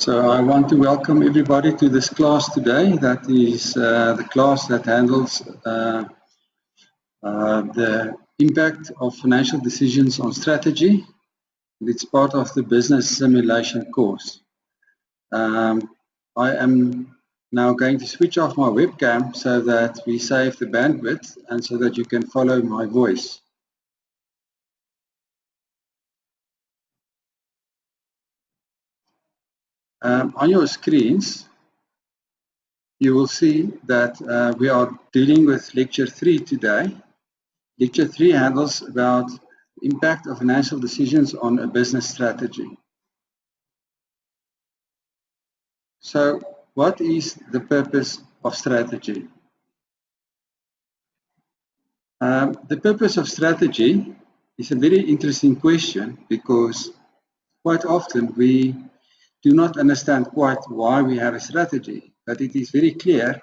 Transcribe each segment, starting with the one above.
So I want to welcome everybody to this class today. That is the class that handles the impact of financial decisions on strategy. It's part of the business simulation course. I am now going to switch off my webcam so that we save the bandwidth and so that you can follow my voice. On your screens, you will see that we are dealing with Lecture 3 today. Lecture 3 handles about the impact of financial decisions on a business strategy. So, what is the purpose of strategy? The purpose of strategy is a very interesting question because quite often we do not understand quite why we have a strategy, but it is very clear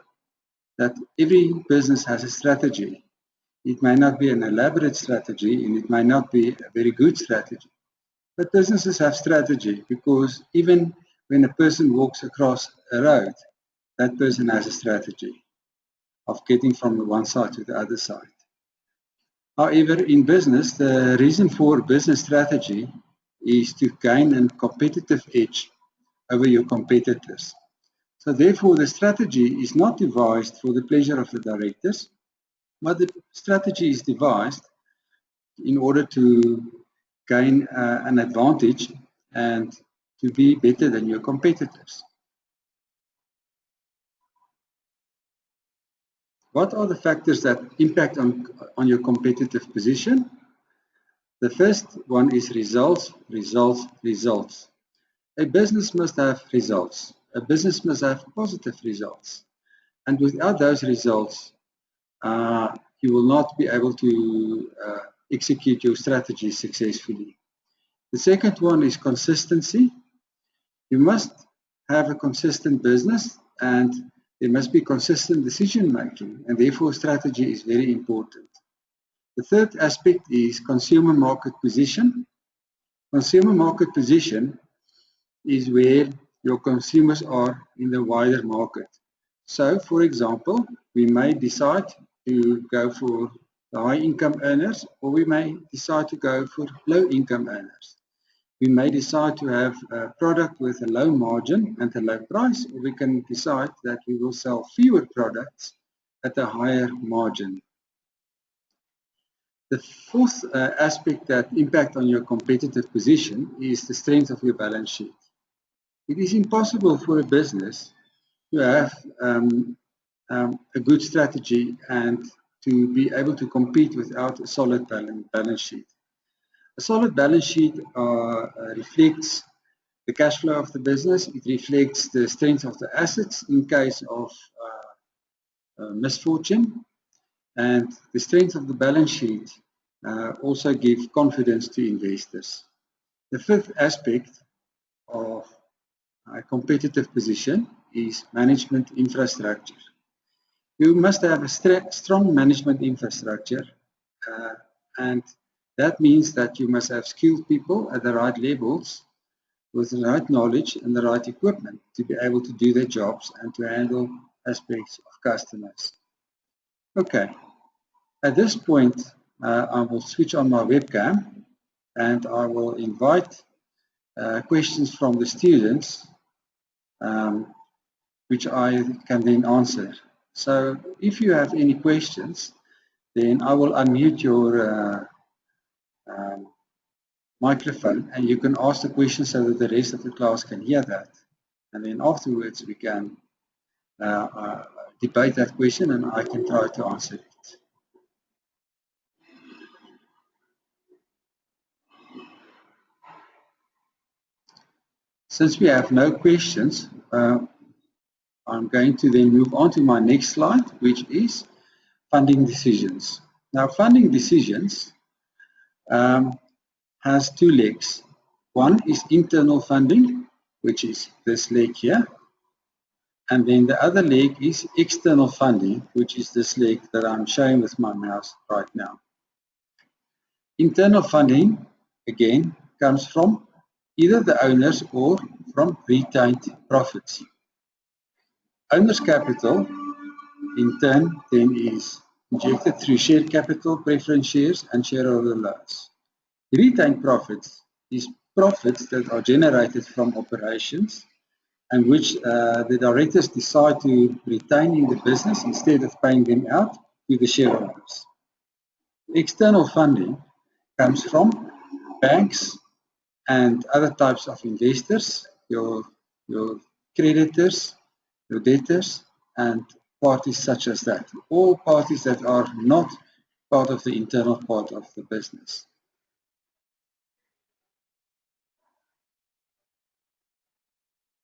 that every business has a strategy. It may not be an elaborate strategy and it might not be a very good strategy, but businesses have strategy because even when a person walks across a road, that person has a strategy of getting from one side to the other side. However, in business, the reason for business strategy is to gain a competitive edge over your competitors. So therefore, the strategy is not devised for the pleasure of the directors, but the strategy is devised in order to gain an advantage and to be better than your competitors. What are the factors that impact on your competitive position? The first one is results, results, results. A business must have results. A business must have positive results. And without those results, you will not be able to execute your strategy successfully. The second one is consistency. You must have a consistent business and there must be consistent decision making, and therefore strategy is very important. The third aspect is consumer market position. Consumer market position is where your consumers are in the wider market. So, for example, we may decide to go for the high income earners, or we may decide to go for low income earners. We may decide to have a product with a low margin and a low price, or we can decide that we will sell fewer products at a higher margin. The fourth aspect that impacts on your competitive position is the strength of your balance sheet. It is impossible for a business to have a good strategy and to be able to compete without a solid balance sheet. A solid balance sheet reflects the cash flow of the business. It reflects the strength of the assets in case of misfortune. And the strength of the balance sheet also gives confidence to investors. The fifth aspect of a competitive position is management infrastructure. You must have a strong management infrastructure, and that means that you must have skilled people at the right levels with the right knowledge and the right equipment to be able to do their jobs and to handle aspects of customers. Okay, at this point, I will switch on my webcam and I will invite questions from the students, which I can then answer. So if you have any questions, then I will unmute your microphone and you can ask the question so that the rest of the class can hear that. And then afterwards we can debate that question and I can try to answer it. Since we have no questions, I'm going to then move on to my next slide, which is funding decisions. Now, funding decisions has two legs. One is internal funding, which is this leg here. And then the other leg is external funding, which is this leg that I'm showing with my mouse right now. Internal funding, again, comes from either the owners or from retained profits. Owner's capital, in turn, then is injected through share capital, preference shares, and shareholder loans. Retained profits is profits that are generated from operations and which the directors decide to retain in the business instead of paying them out to the shareholders. External funding comes from banks and other types of investors, your creditors, your debtors, and parties such as that. All parties that are not part of the internal part of the business.